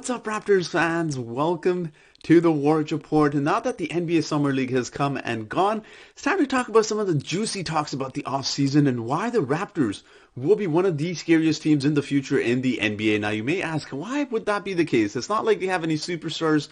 What's up, Raptors fans? Welcome to the Warriors Report. And now that the NBA Summer League has come and gone, it's time to talk about some of the juicy talks about the offseason and why the Raptors will be one of the scariest teams in the future in the NBA. Now, you may ask, why would that be the case? It's not like they have any superstars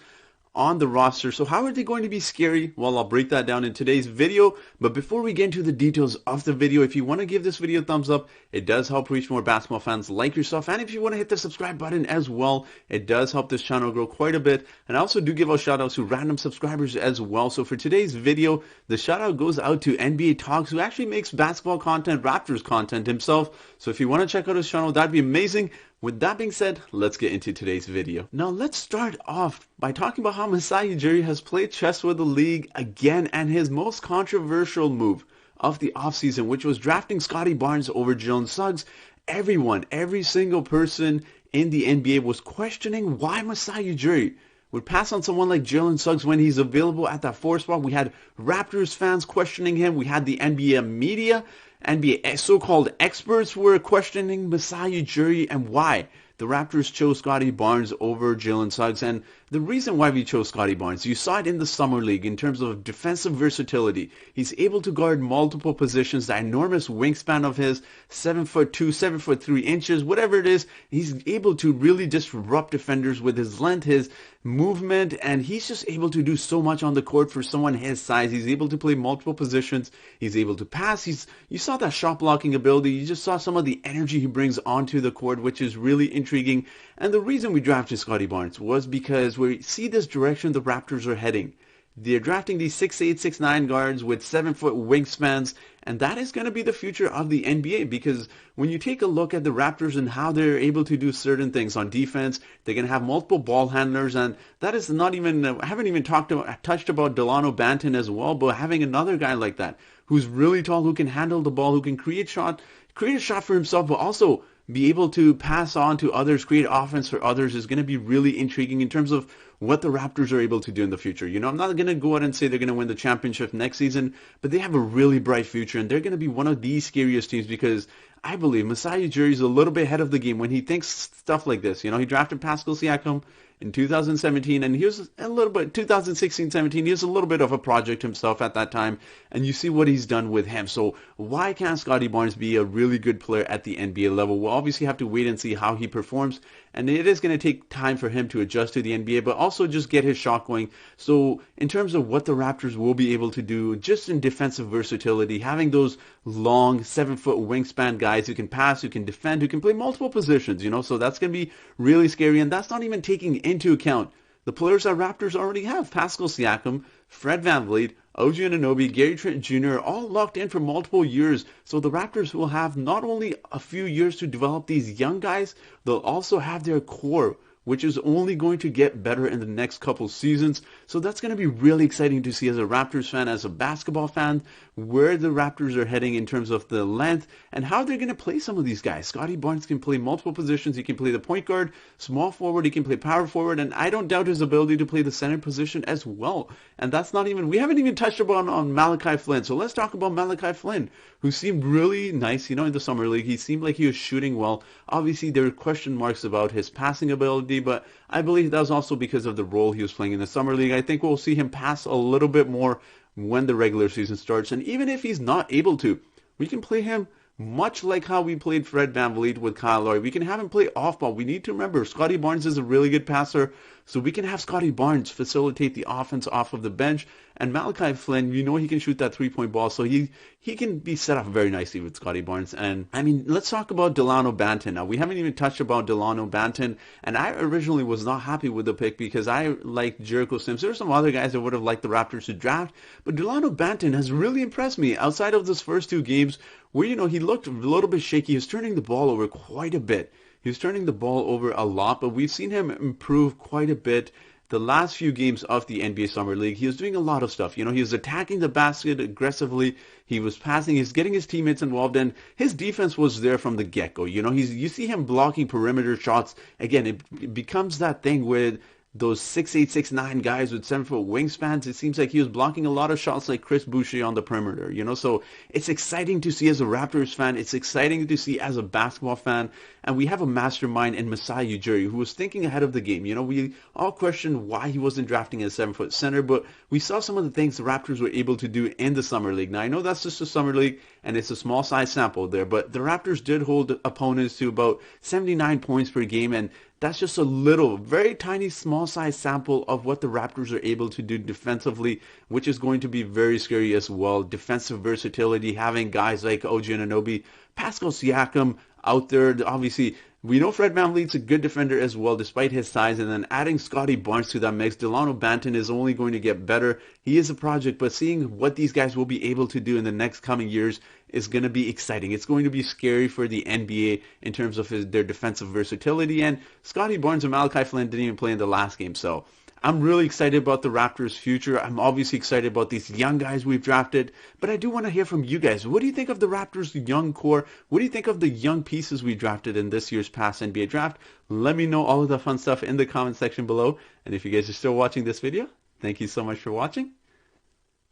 on the roster. So how are they going to be scary? Well, I'll break that down in today's video. But before we get into the details of the video, if you want to give this video a thumbs up, it does help reach more basketball fans like yourself. And if you want to hit the subscribe button as well, it does help this channel grow quite a bit. And I also do give out shout outs to random subscribers as well. So for today's video, the shout out goes out to NBA Talks, who actually makes basketball content, Raptors content himself. So if you want to check out his channel, that'd be amazing. With that being said, let's get into today's video. Now let's start off by talking about how Masai Ujiri has played chess with the league again, and his most controversial move of the offseason, which was drafting Scotty Barnes over Jalen Suggs. Every single person in the NBA was questioning why Masai Ujiri would pass on someone like Jalen Suggs when he's available at that 4 spot. We had Raptors fans questioning him. We had the NBA media, NBA so-called experts were questioning Masai Ujiri and why the Raptors chose Scotty Barnes over Jalen Suggs. And the reason why we chose Scotty Barnes, you saw it in the Summer League in terms of defensive versatility. He's able to guard multiple positions, the enormous wingspan of his, 7'2", 7'3", whatever it is. He's able to really disrupt defenders with his length, his movement, and he's just able to do so much on the court for someone his size. He's able to play multiple positions. He's able to pass. You saw that shot blocking ability. You just saw some of the energy he brings onto the court, which is really intriguing. And the reason we drafted Scotty Barnes was because we see this direction the Raptors are heading. They're drafting these 6'8", 6'9" guards with 7-foot wingspans, and that is going to be the future of the NBA, because when you take a look at the Raptors and how they're able to do certain things on defense, they're going to have multiple ball handlers, and that is not even, I haven't even touched about Delano Bantan as well, but having another guy like that who's really tall, who can handle the ball, who can create a shot for himself, but also be able to pass on to others, create offense for others, is going to be really intriguing in terms of what the Raptors are able to do in the future. You know, I'm not going to go out and say they're going to win the championship next season, but they have a really bright future, and they're going to be one of the scariest teams, because I believe Masai Ujiri is a little bit ahead of the game when he thinks stuff like this. You know, he drafted Pascal Siakam in 2017, and he was a little bit, 2016-17, he was a little bit of a project himself at that time, and you see what he's done with him. So why can't Scotty Barnes be a really good player at the NBA level? We'll obviously have to wait and see how he performs, and it is going to take time for him to adjust to the NBA, but also just get his shot going. So in terms of what the Raptors will be able to do, just in defensive versatility, having those long 7-foot wingspan guys who can pass, who can defend, who can play multiple positions, you know, so that's going to be really scary. And that's not even taking into account the players that Raptors already have. Pascal Siakam, Fred VanVleet, OG Anunoby, Gary Trent Jr. all locked in for multiple years. So the Raptors will have not only a few years to develop these young guys, they'll also have their core, which is only going to get better in the next couple seasons. So that's going to be really exciting to see as a Raptors fan, as a basketball fan, where the Raptors are heading in terms of the length and how they're going to play some of these guys. Scotty Barnes can play multiple positions. He can play the point guard, small forward, he can play power forward, and I don't doubt his ability to play the center position as well. And that's not even, we haven't even touched upon on Malachi Flynn. So let's talk about Malachi Flynn, who seemed really nice, you know, in the Summer League. He seemed like he was shooting well. Obviously, there were question marks about his passing ability, but I believe that was also because of the role he was playing in the Summer League. I think we'll see him pass a little bit more when the regular season starts. And even if he's not able to, we can play him much like how we played Fred VanVleet with Kyle Lowry. We can have him play off ball. We need to remember, Scotty Barnes is a really good passer, so we can have Scotty Barnes facilitate the offense off of the bench. And Malachi Flynn, you know, he can shoot that three-point ball, so he can be set up very nicely with Scotty Barnes. And, I mean, let's talk about Delano Bantan. Now, we haven't even touched about Delano Bantan, and I originally was not happy with the pick because I liked Jericho Sims. There are some other guys that would have liked the Raptors to draft, but Delano Bantan has really impressed me outside of those first 2 games where, you know, he looked a little bit shaky. He was turning the ball over quite a bit. He was turning the ball over a lot, but we've seen him improve quite a bit the last few games of the NBA Summer League. He was doing a lot of stuff. You know, he was attacking the basket aggressively. He was passing. He's getting his teammates involved, and his defense was there from the get-go. You know, you see him blocking perimeter shots. Again, it becomes that thing where those 6'8", 6'9" guys with 7-foot wingspans. It seems like he was blocking a lot of shots like Chris Boucher on the perimeter, you know. So it's exciting to see as a Raptors fan. It's exciting to see as a basketball fan. And we have a mastermind in Masai Ujiri who was thinking ahead of the game. You know, we all questioned why he wasn't drafting as a 7-foot center, but we saw some of the things the Raptors were able to do in the Summer League. Now, I know that's just a Summer League and it's a small size sample there, but the Raptors did hold opponents to about 79 points per game, and that's just a little, very tiny, small size sample of what the Raptors are able to do defensively, which is going to be very scary as well. Defensive versatility, having guys like OG Anunoby, Pascal Siakam out there. Obviously, we know Fred VanVleet's a good defender as well, despite his size, and then adding Scotty Barnes to that mix. Delano Bantan is only going to get better. He is a project, but seeing what these guys will be able to do in the next coming years is going to be exciting. It's going to be scary for the NBA in terms of their defensive versatility, and Scotty Barnes and Malachi Flynn didn't even play in the last game, so I'm really excited about the Raptors' future. I'm obviously excited about these young guys we've drafted, but I do want to hear from you guys. What do you think of the Raptors' young core? What do you think of the young pieces we drafted in this year's past NBA draft? Let me know all of the fun stuff in the comment section below. And if you guys are still watching this video, thank you so much for watching.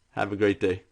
Have a great day.